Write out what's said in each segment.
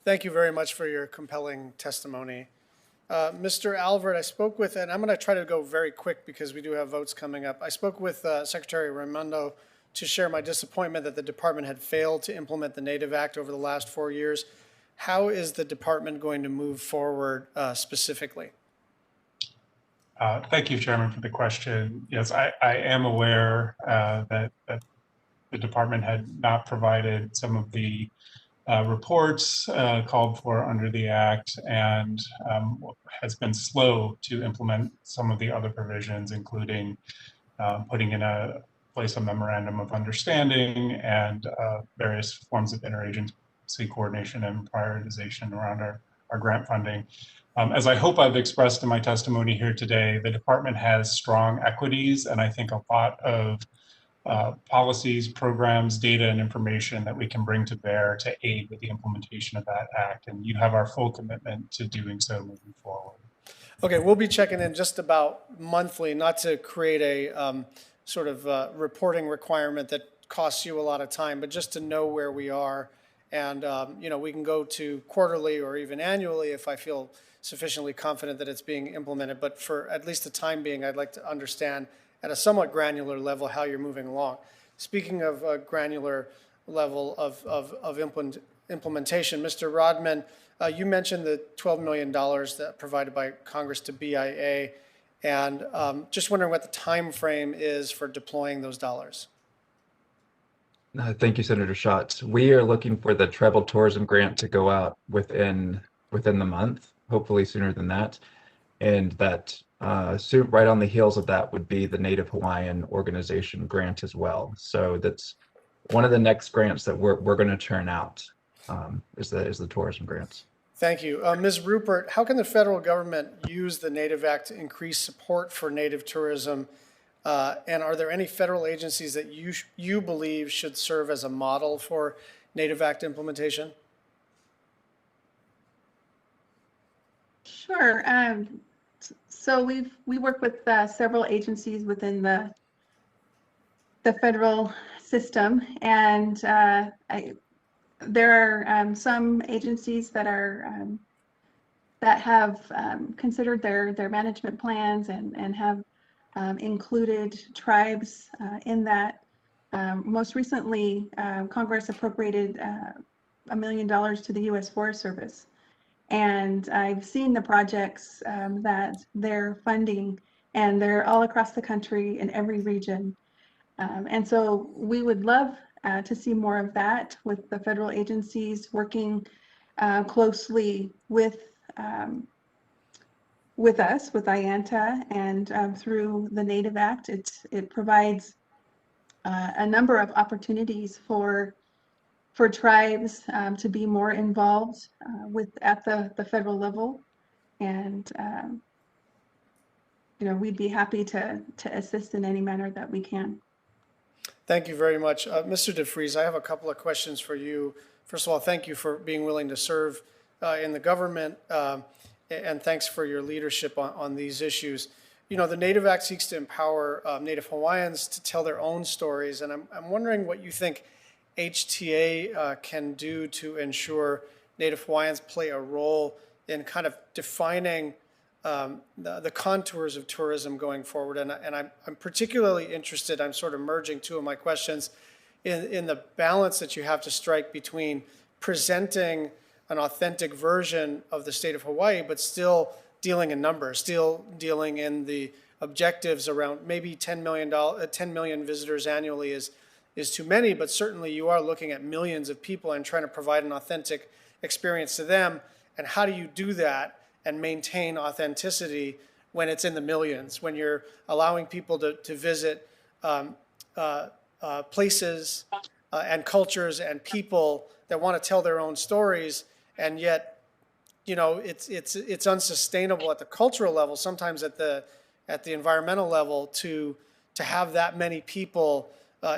Thank you very much for your compelling testimony. Mr. Alvord, I spoke with, and I'm going to try to go very quick because we do have votes coming up. I spoke with Secretary Raimondo to share my disappointment that the department had failed to implement the Native Act over the last 4 years. How is the department going to move forward specifically? Thank you, Chairman, for the question. Yes, I am aware that the department had not provided some of the reports called for under the Act and has been slow to implement some of the other provisions, including putting in place a memorandum of understanding and various forms of interagency coordination and prioritization around our grant funding. As I hope I've expressed in my testimony here today, the department has strong equities, and I think a lot of policies, programs, data, and information that we can bring to bear to aid with the implementation of that act. And you have our full commitment to doing so moving forward. Okay, we'll be checking in just about monthly, not to create a sort of reporting requirement that costs you a lot of time, but just to know where we are. And, we can go to quarterly or even annually if I feel sufficiently confident that it's being implemented. But for at least the time being, I'd like to understand at a somewhat granular level how you're moving along. Speaking of a granular level of implementation, Mr. Rodman, you mentioned the $12 million that provided by Congress to BIA, and just wondering what the time frame is for deploying those dollars. Thank you, Senator Schatz. We are looking for the travel tourism grant to go out within the month, hopefully sooner than that, and that soon, right on the heels of that would be the Native Hawaiian Organization grant as well. So that's one of the next grants that we're going to churn out is the tourism grants. Thank you. Ms. Rupert, how can the federal government use the Native Act to increase support for Native tourism? And are there any federal agencies that you believe should serve as a model for Native Act implementation? Sure. So we work with several agencies within the federal system, and there are some agencies that have considered their management plans and have included tribes in that. Most recently, Congress appropriated $1 million to the U.S. Forest Service. And I've seen the projects that they're funding, and they're all across the country in every region. And so we would love to see more of that with the federal agencies working closely with us, with IANTA, and through the Native Act. It provides a number of opportunities for tribes to be more involved at the federal level, and we'd be happy to assist in any manner that we can. Thank you very much. Mr. DeFries, I have a couple of questions for you. First of all, thank you for being willing to serve in the government, and thanks for your leadership on these issues. The Native Act seeks to empower Native Hawaiians to tell their own stories, and I'm wondering what you think HTA can do to ensure Native Hawaiians play a role in kind of defining the contours of tourism going forward. And I'm particularly interested, I'm sort of merging two of my questions, in the balance that you have to strike between presenting an authentic version of the state of Hawaii, but still dealing in numbers, still dealing in the objectives around maybe 10 million visitors annually is too many, but certainly you are looking at millions of people and trying to provide an authentic experience to them. And how do you do that and maintain authenticity when it's in the millions, when you're allowing people to visit places and cultures and people that want to tell their own stories, and yet, it's unsustainable at the cultural level, sometimes at the environmental level, to have that many people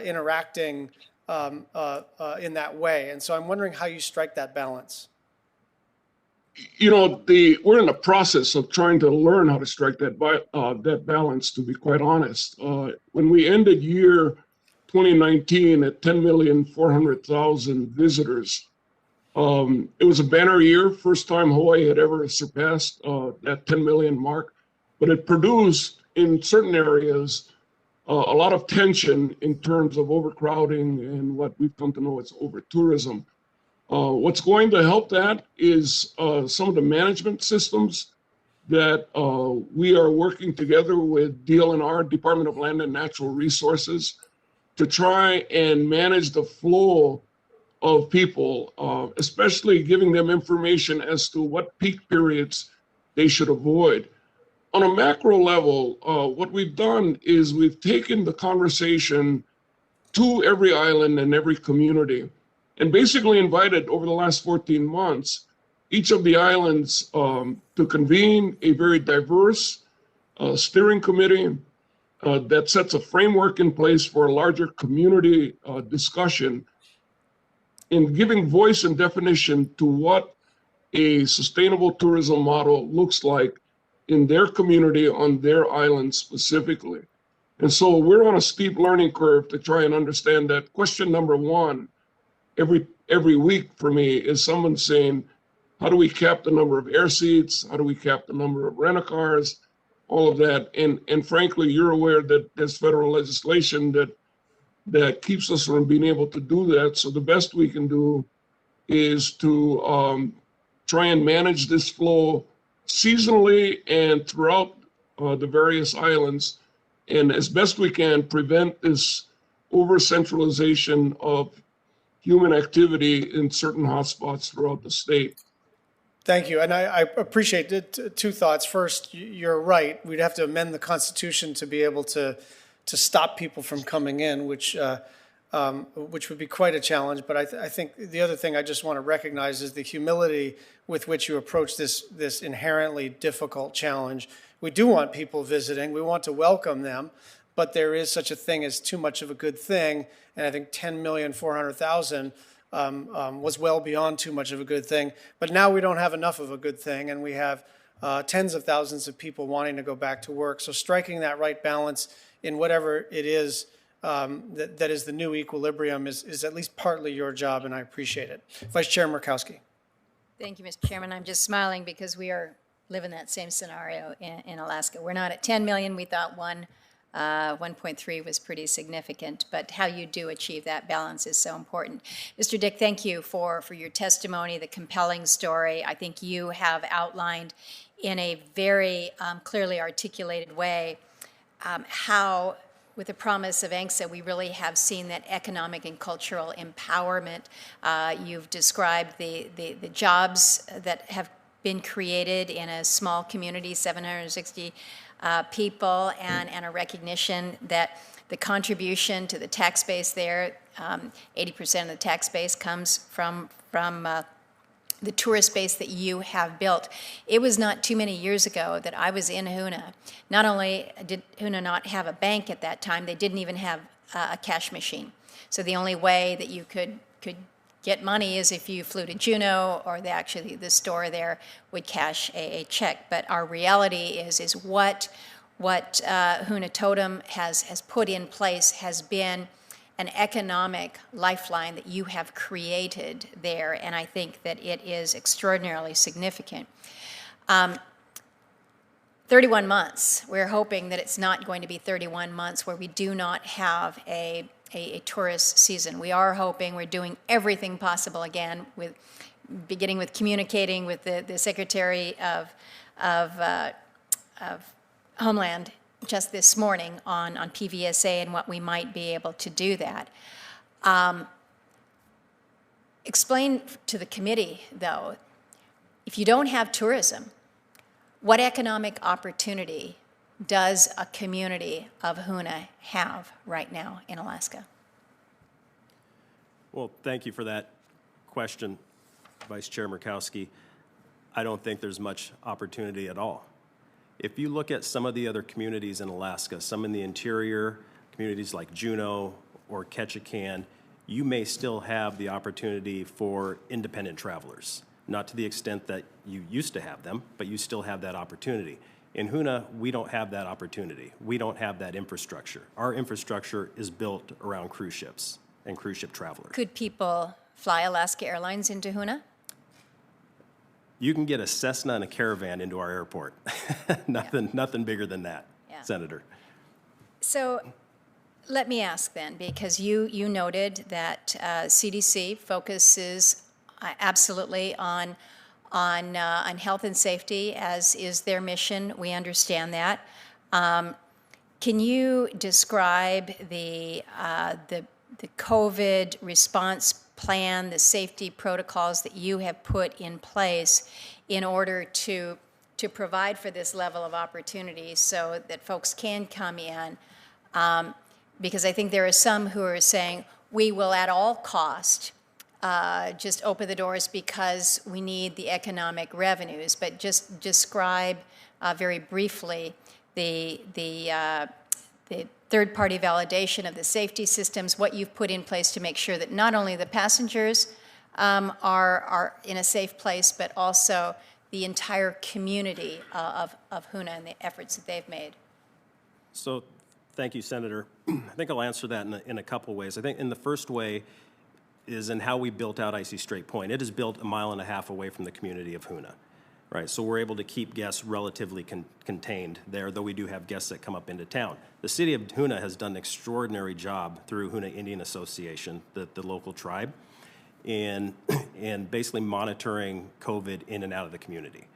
interacting in that way. And so I'm wondering how you strike that balance. We're in the process of trying to learn how to strike that balance, to be quite honest. When we ended year 2019 at 10,400,000 visitors, It was a banner year, first time Hawaii had ever surpassed that 10 million mark, but it produced in certain areas a lot of tension in terms of overcrowding and what we've come to know as over-tourism. What's going to help that is some of the management systems that we are working together with DLNR, Department of Land and Natural Resources, to try and manage the flow of people, especially giving them information as to what peak periods they should avoid. On a macro level, what we've done is we've taken the conversation to every island and every community and basically invited over the last 14 months each of the islands to convene a very diverse steering committee that sets a framework in place for a larger community discussion in giving voice and definition to what a sustainable tourism model looks like in their community on their island specifically. And so we're on a steep learning curve to try and understand that. Question number one, every week for me is someone saying, how do we cap the number of air seats? How do we cap the number of rent-a-cars? All of that. And frankly, you're aware that there's federal legislation that keeps us from being able to do that. So the best we can do is to try and manage this flow seasonally and throughout the various islands, and as best we can prevent this over-centralization of human activity in certain hotspots throughout the state. Thank you. And I appreciate it. Two thoughts. First, you're right. We'd have to amend the Constitution to be able to stop people from coming in, which would be quite a challenge. But I think the other thing I just want to recognize is the humility with which you approach this inherently difficult challenge. We do want people visiting. We want to welcome them. But there is such a thing as too much of a good thing. And I think 10,400,000 was well beyond too much of a good thing. But now we don't have enough of a good thing, and we have tens of thousands of people wanting to go back to work. So striking that right balance in whatever it is that is the new equilibrium is at least partly your job, and I appreciate it. Vice Chair Murkowski. Thank you, Mr. Chairman. I'm just smiling because we are living that same scenario in Alaska. We're not at 10 million. We thought 1.3 was pretty significant, but how you do achieve that balance is so important. Mr. Dick, thank you for your testimony, the compelling story. I think you have outlined in a very clearly articulated way how, with the promise of ANCSA, we really have seen that economic and cultural empowerment. You've described the jobs that have been created in a small community, 760 people, and a recognition that the contribution to the tax base there, 80% of the tax base comes from the tourist base that you have built. It was not too many years ago that I was in Huna. Not only did Huna not have a bank at that time, they didn't even have a cash machine. So the only way that you could get money is if you flew to Juneau, or the store there would cash a check. But our reality is what Huna Totem has put in place has been an economic lifeline that you have created there, and I think that it is extraordinarily significant. 31 months. We're hoping that it's not going to be 31 months where we do not have a tourist season. We are hoping, we're doing everything possible again, beginning with communicating with the Secretary of Homeland just this morning on PVSA and what we might be able to do that. Explain to the committee, though, if you don't have tourism, what economic opportunity does a community of Huna have right now in Alaska? Well, thank you for that question, Vice Chair Murkowski. I don't think there's much opportunity at all. If you look at some of the other communities in Alaska, some in the interior, communities like Juneau or Ketchikan, you may still have the opportunity for independent travelers. Not to the extent that you used to have them, but you still have that opportunity. In Huna, we don't have that opportunity. We don't have that infrastructure. Our infrastructure is built around cruise ships and cruise ship travelers. Could people fly Alaska Airlines into Huna? You can get a Cessna and a Caravan into our airport. Nothing bigger than that, Yeah. Senator. So let me ask then, because you noted that CDC focuses absolutely on health and safety, as is their mission. We understand that. Can you describe the COVID response plan, the safety protocols that you have put in place in order to provide for this level of opportunity so that folks can come in? Because I think there are some who are saying, we will at all cost just open the doors because we need the economic revenues. But just describe very briefly the third-party validation of the safety systems, what you've put in place to make sure that not only the passengers are in a safe place, but also the entire community of Huna and the efforts that they've made. So thank you, Senator. I think I'll answer that in a couple ways. I think in the first way is in how we built out Icy Strait Point. It is built 1.5 miles away from the community of Huna, right? So we're able to keep guests relatively contained there, though we do have guests that come up into town. The city of Huna has done an extraordinary job through Huna Indian Association, the local tribe, in basically monitoring COVID in and out of the community.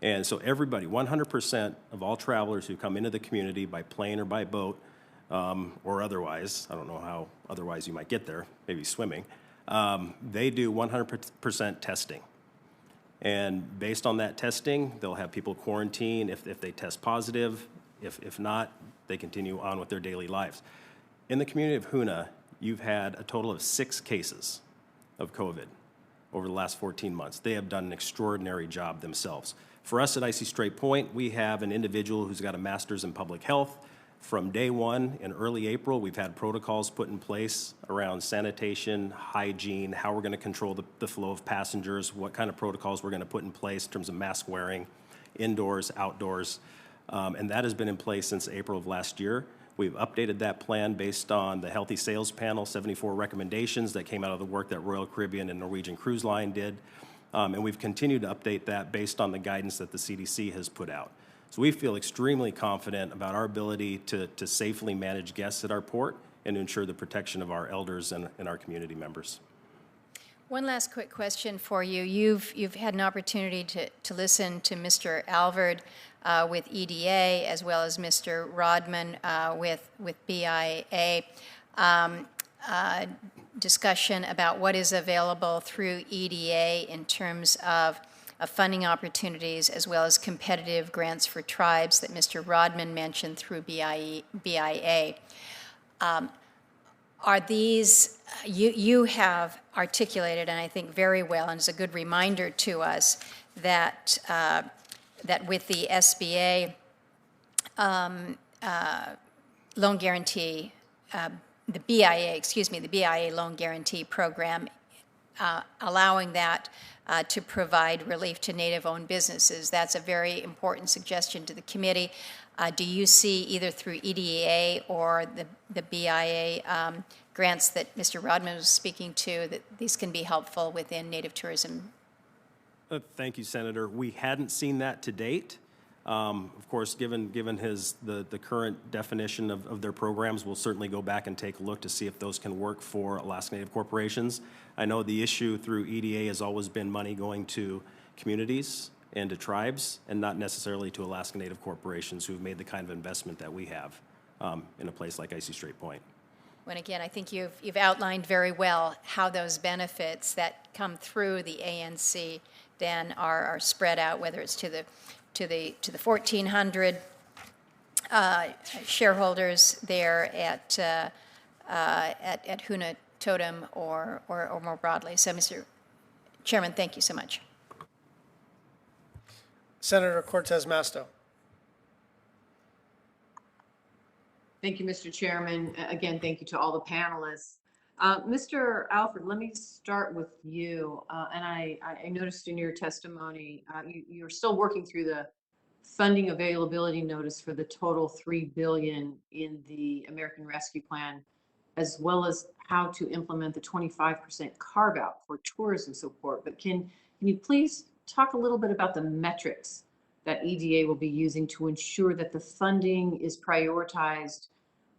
And so everybody, 100% of all travelers who come into the community by plane or by boat, or otherwise, I don't know how otherwise you might get there, maybe swimming, they do 100% testing. And based on that testing, they'll have people quarantine if they test positive. If not, they continue on with their daily lives. In the community of Huna, you've had a total of 6 cases of COVID over the last 14 months. They have done an extraordinary job themselves. For us at Icy Strait Point, we have an individual who's got a master's in public health. From day one in early April, we've had protocols put in place around sanitation, hygiene, how we're going to control the flow of passengers, what kind of protocols we're going to put in place in terms of mask wearing, indoors, outdoors. And that has been in place since April of last year. We've updated that plan based on the Healthy Sales Panel, 74 recommendations that came out of the work that Royal Caribbean and Norwegian Cruise Line did. And we've continued to update that based on the guidance that the CDC has put out. So we feel extremely confident about our ability to safely manage guests at our port and to ensure the protection of our elders and our community members. One last quick question for you. You've had an opportunity to listen to Mr. Alvord with EDA, as well as Mr. Rodman with BIA. Discussion about what is available through EDA in terms of funding opportunities, as well as competitive grants for tribes that Mr. Rodman mentioned through BIA. Are these, you have articulated, and I think very well, and it's a good reminder to us, that with the SBA loan guarantee, the BIA loan guarantee program, allowing that to provide relief to Native-owned businesses. That's a very important suggestion to the committee. Do you see either through EDA or the BIA grants that Mr. Rodman was speaking to that these can be helpful within Native tourism? Thank you, Senator. We hadn't seen that to date. Of course, given the current definition of their programs, we'll certainly go back and take a look to see if those can work for Alaska Native corporations. I know the issue through EDA has always been money going to communities and to tribes, and not necessarily to Alaska Native corporations who've made the kind of investment that we have in a place like Icy Strait Point. When again, I think you've outlined very well how those benefits that come through the ANC then are spread out, whether it's to the 1,400 shareholders there at Huna Totem or more broadly. So, Mr. Chairman, thank you so much. Senator Cortez Masto. Thank you, Mr. Chairman. Again, thank you to all the panelists. Mr. Alvord, let me start with you. And I noticed in your testimony, you're still working through the funding availability notice for the total $3 billion in the American Rescue Plan as well as how to implement the 25% carve out for tourism support. But can you please talk a little bit about the metrics that EDA will be using to ensure that the funding is prioritized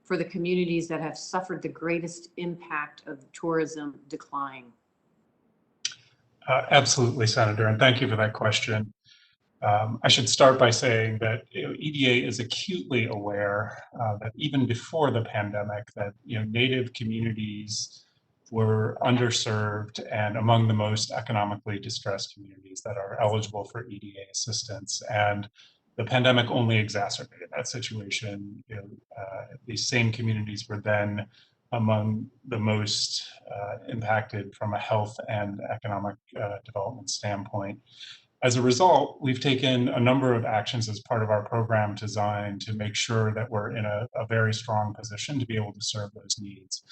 for the communities that have suffered the greatest impact of the tourism decline? Absolutely, Senator, and thank you for that question. I should start by saying that EDA is acutely aware that even before the pandemic, that Native communities were underserved and among the most economically distressed communities that are eligible for EDA assistance. And the pandemic only exacerbated that situation. These same communities were then among the most impacted from a health and economic development standpoint. As a result, we've taken a number of actions as part of our program design to make sure that we're in a very strong position to be able to serve those needs.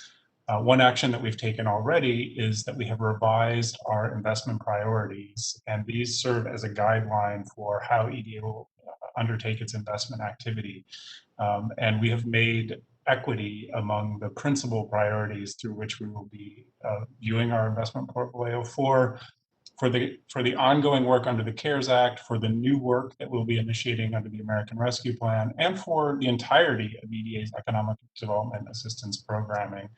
One action that we've taken already is that we have revised our investment priorities, and these serve as a guideline for how EDA will undertake its investment activity. And we have made equity among the principal priorities through which we will be viewing our investment portfolio for the ongoing work under the CARES Act, for the new work that we'll be initiating under the American Rescue Plan, and for the entirety of EDA's economic development assistance programming.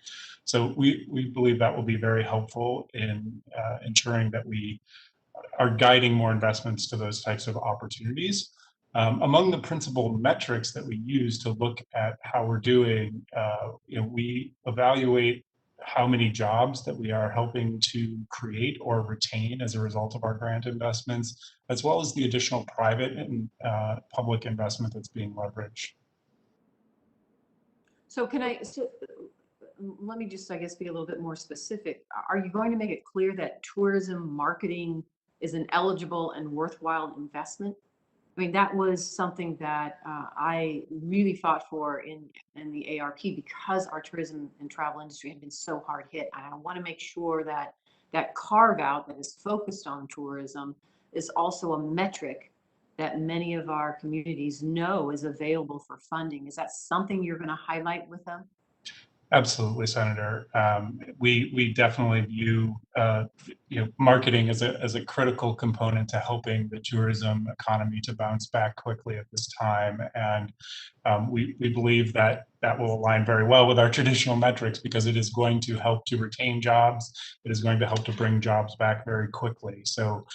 So we believe that will be very helpful in ensuring that we are guiding more investments to those types of opportunities. Among the principal metrics that we use to look at how we're doing, we evaluate how many jobs that we are helping to create or retain as a result of our grant investments, as well as the additional private and public investment that's being leveraged. So let me just, I guess, be a little bit more specific. Are you going to make it clear that tourism marketing is an eligible and worthwhile investment? I mean, that was something that I really fought for in the ARP, because our tourism and travel industry had been so hard hit. And I want to make sure that that carve out that is focused on tourism is also a metric that many of our communities know is available for funding. Is that something you're going to highlight with them? Absolutely, Senator. We definitely view marketing as a critical component to helping the tourism economy to bounce back quickly at this time, and we believe that will align very well with our traditional metrics, because it is going to help to retain jobs. It is going to help to bring jobs back very quickly. So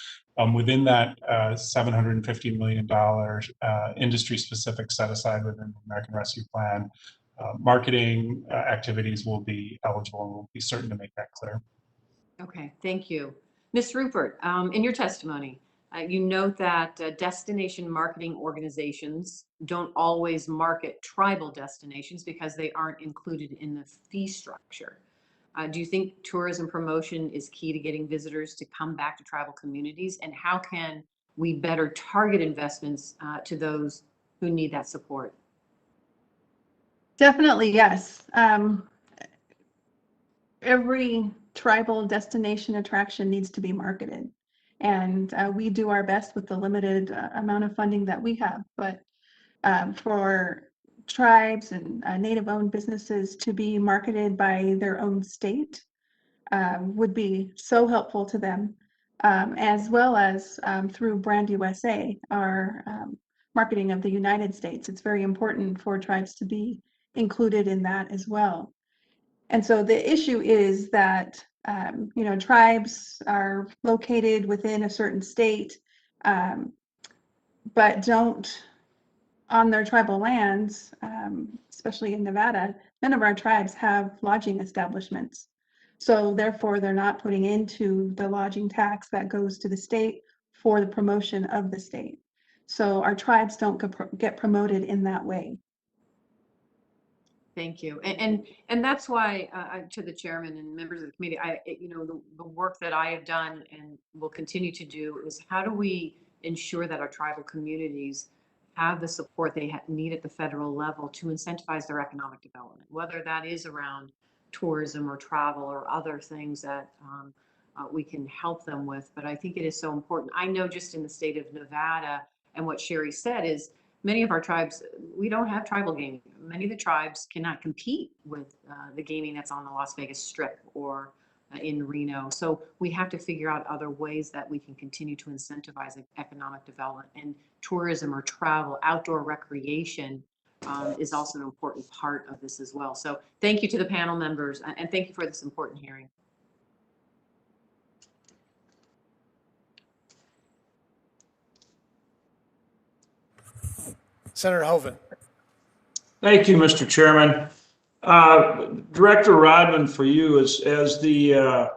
within that $750 million industry-specific set aside within the American Rescue Plan, marketing activities will be eligible, and we'll be certain to make that clear. Okay, thank you. Ms. Rupert, in your testimony, you note that destination marketing organizations don't always market tribal destinations because they aren't included in the fee structure. Do you think tourism promotion is key to getting visitors to come back to tribal communities? And how can we better target investments to those who need that support? Definitely, yes. Every tribal destination attraction needs to be marketed. And we do our best with the limited amount of funding that we have. But for tribes and Native-owned businesses to be marketed by their own state would be so helpful to them, as well as through Brand USA, our marketing of the United States. It's very important for tribes to be included in that as well. And so the issue is that tribes are located within a certain state, but don't, on their tribal lands, especially in Nevada, none of our tribes have lodging establishments. So therefore, they're not putting into the lodging tax that goes to the state for the promotion of the state. So our tribes don't get promoted in that way. Thank you. And that's why, to the chairman and members of the committee, the work that I have done and will continue to do is, how do we ensure that our tribal communities have the support they need at the federal level to incentivize their economic development, whether that is around tourism or travel or other things that we can help them with. But I think it is so important. I know just in the state of Nevada, and what Sherry said is, many of our tribes, we don't have tribal gaming. many of the tribes cannot compete with the gaming that's on the Las Vegas Strip or in Reno. So we have to figure out other ways that we can continue to incentivize economic development, and tourism or travel, outdoor recreation is also an important part of this as well. So thank you to the panel members, and thank you for this important hearing. Senator Hoeven. Thank you, Mr. Chairman. Director Rodman, for you, as the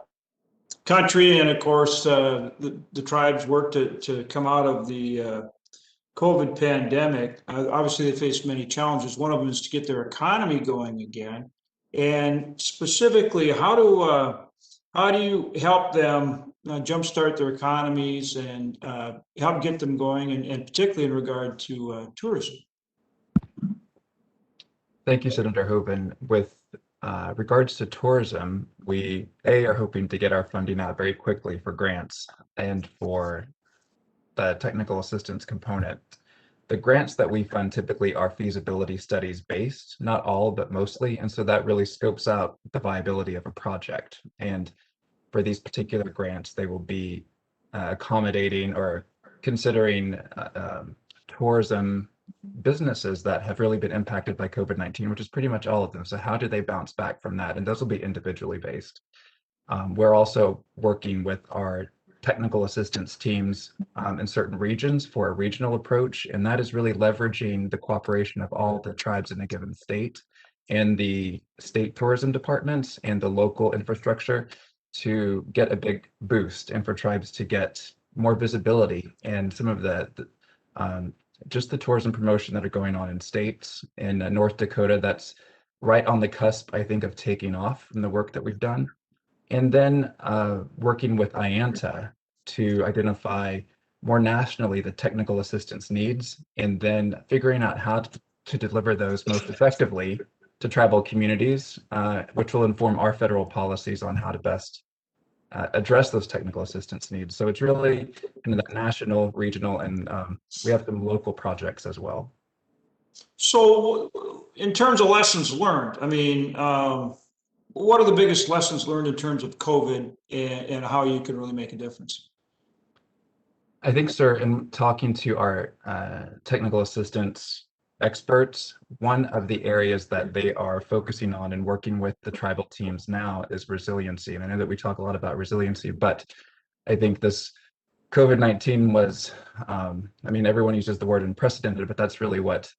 country and of course the tribes work to come out of the COVID pandemic, obviously they face many challenges. One of them is to get their economy going again. And specifically, how do you help them jumpstart their economies and help get them going, and particularly in regard to tourism? Thank you, Senator Hoeven. With regards to tourism, we are hoping to get our funding out very quickly for grants and for the technical assistance component. The grants that we fund typically are feasibility studies based, not all, but mostly. And so that really scopes out the viability of a project. And for these particular grants, they will be accommodating or considering tourism businesses that have really been impacted by COVID-19, which is pretty much all of them. So how do they bounce back from that? And those will be individually based. We're also working with our technical assistance teams in certain regions for a regional approach, and that is really leveraging the cooperation of all the tribes in a given state and the state tourism departments and the local infrastructure to get a big boost and for tribes to get more visibility and some of the just the tourism promotion that are going on in states in North Dakota. That's right on the cusp, I think, of taking off from the work that we've done. And then working with IANTA to identify more nationally the technical assistance needs, and then figuring out how to deliver those most effectively to tribal communities, which will inform our federal policies on how to best address those technical assistance needs. So it's really kind of that national, regional, and we have some local projects as well. So in terms of lessons learned, I mean, what are the biggest lessons learned in terms of COVID and how you can really make a difference? I think, sir, in talking to our technical assistance experts, one of the areas that they are focusing on and working with the tribal teams now is resiliency. And I know that we talk a lot about resiliency, but I think this COVID-19 was, I mean, everyone uses the word unprecedented, but that's really what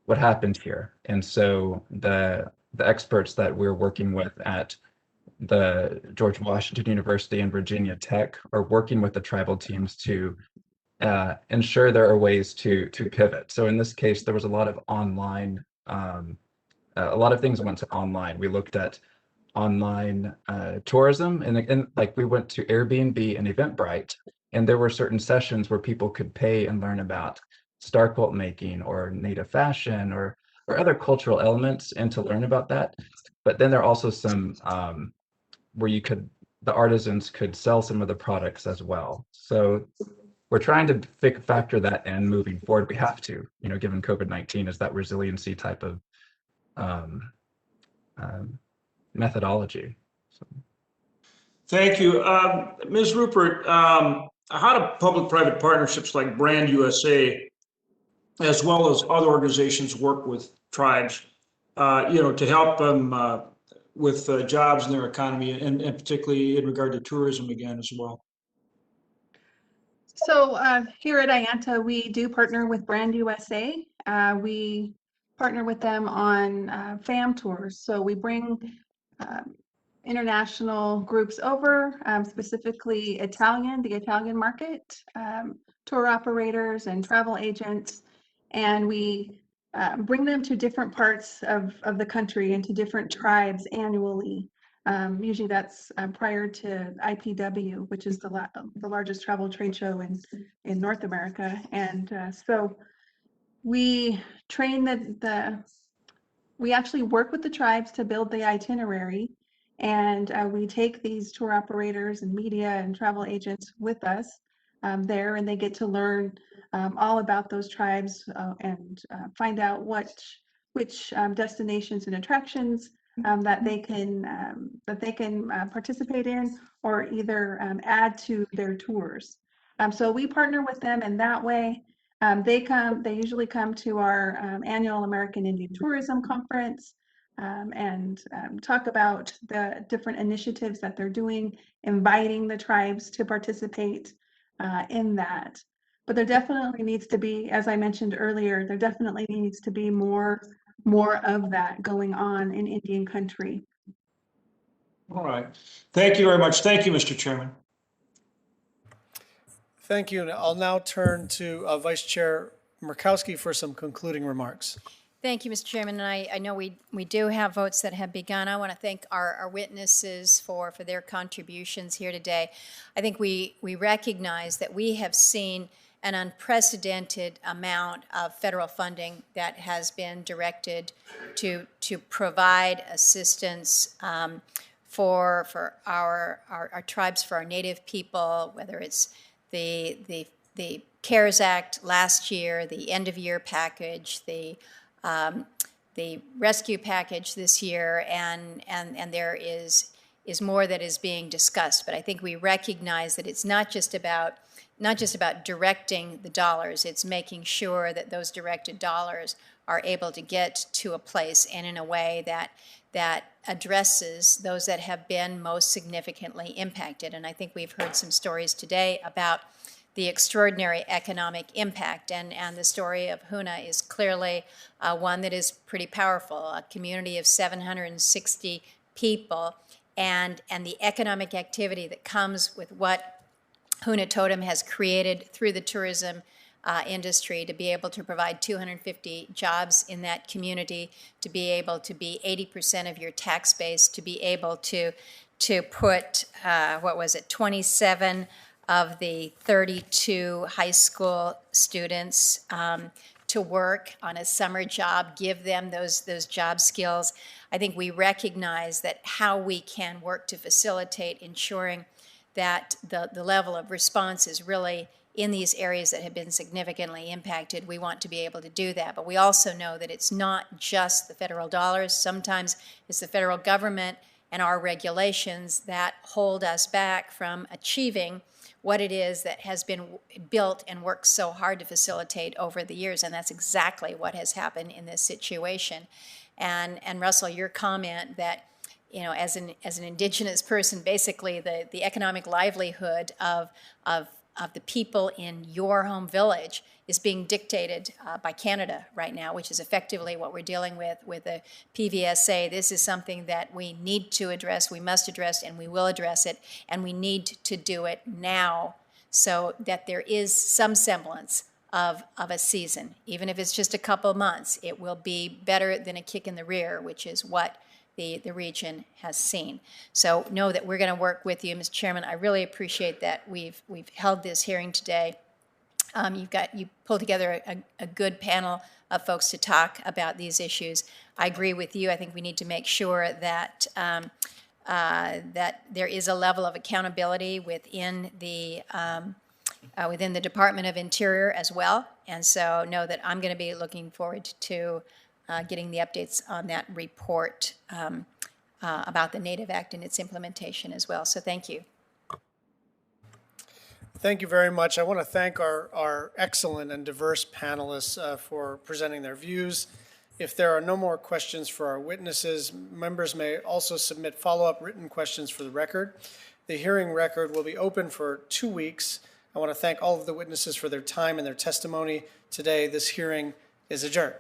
happened here. And so the experts that we're working with at the George Washington University and Virginia Tech are working with the tribal teams to ensure there are ways to pivot. So in this case, there was a lot of online, a lot of things went to online. We looked at online tourism, and like we went to Airbnb and Eventbrite, and there were certain sessions where people could pay and learn about star quilt making or native fashion or other cultural elements, and to learn about that. But then there are also some where the artisans could sell some of the products as well. So we're trying to factor that in moving forward. We have to, given COVID-19, is that resiliency type of methodology. So. Thank you. Ms. Rupert, how do public-private partnerships like Brand USA, as well as other organizations, work with tribes, to help them with jobs in their economy, and particularly in regard to tourism again as well? So here at IANTA, we do partner with Brand USA. We partner with them on FAM tours. So we bring international groups over, specifically the Italian market, tour operators and travel agents, and we bring them to different parts of the country and to different tribes annually. Usually that's prior to IPW, which is the largest travel trade show in North America. And so we train we actually work with the tribes to build the itinerary, and we take these tour operators and media and travel agents with us there, and they get to learn all about those tribes and find out what which destinations and attractions that they can participate in or either add to their tours. So we partner with them in that way. They usually come to our annual American Indian Tourism Conference and talk about the different initiatives that they're doing, inviting the tribes to participate in that. But there definitely needs to be, as I mentioned earlier, there definitely needs to be more of that going on in Indian country. All right. Thank you very much. Thank you, Mr. Chairman. Thank you. And I'll now turn to Vice Chair Murkowski for some concluding remarks. Thank you, Mr. Chairman. And I know we do have votes that have begun. I want to thank our witnesses for their contributions here today. I think we recognize that we have seen an unprecedented amount of federal funding that has been directed to provide assistance for our tribes, for our Native people, whether it's the CARES Act last year, the end of year package, the rescue package this year, and there is more that is being discussed. But I think we recognize that it's not just about directing the dollars, it's making sure that those directed dollars are able to get to a place and in a way that addresses those that have been most significantly impacted. And I think we've heard some stories today about the extraordinary economic impact, and the story of Huna is clearly one that is pretty powerful. A community of 760 people, and the economic activity that comes with what Huna Totem has created through the tourism industry to be able to provide 250 jobs in that community, to be able to be 80% of your tax base, to be able to put, 27 of the 32 high school students to work on a summer job, give them those job skills. I think we recognize that how we can work to facilitate ensuring that the level of response is really in these areas that have been significantly impacted. We want to be able to do that. But we also know that it's not just the federal dollars. Sometimes it's the federal government and our regulations that hold us back from achieving what it is that has been built and worked so hard to facilitate over the years. And that's exactly what has happened in this situation. And Russell, your comment that, you know, as an Indigenous person, basically the economic livelihood of the people in your home village is being dictated by Canada right now, which is effectively what we're dealing with the PVSA. This is something that we need to address, we must address, and we will address it, and we need to do it now so that there is some semblance of a season. Even if it's just a couple of months, it will be better than a kick in the rear, which is what the region has seen. So know that we're going to work with you, Mr. Chairman. I really appreciate that we've held this hearing today. You pulled together a good panel of folks to talk about these issues. I agree with you. I think we need to make sure that that there is a level of accountability within the Department of Interior as well. And so know that I'm going to be looking forward to getting the updates on that report about the Native Act and its implementation as well. So thank you. Thank you very much. I want to thank our excellent and diverse panelists for presenting their views. If there are no more questions for our witnesses, members may also submit follow-up written questions for the record. The hearing record will be open for 2 weeks. I want to thank all of the witnesses for their time and their testimony today. This hearing is adjourned.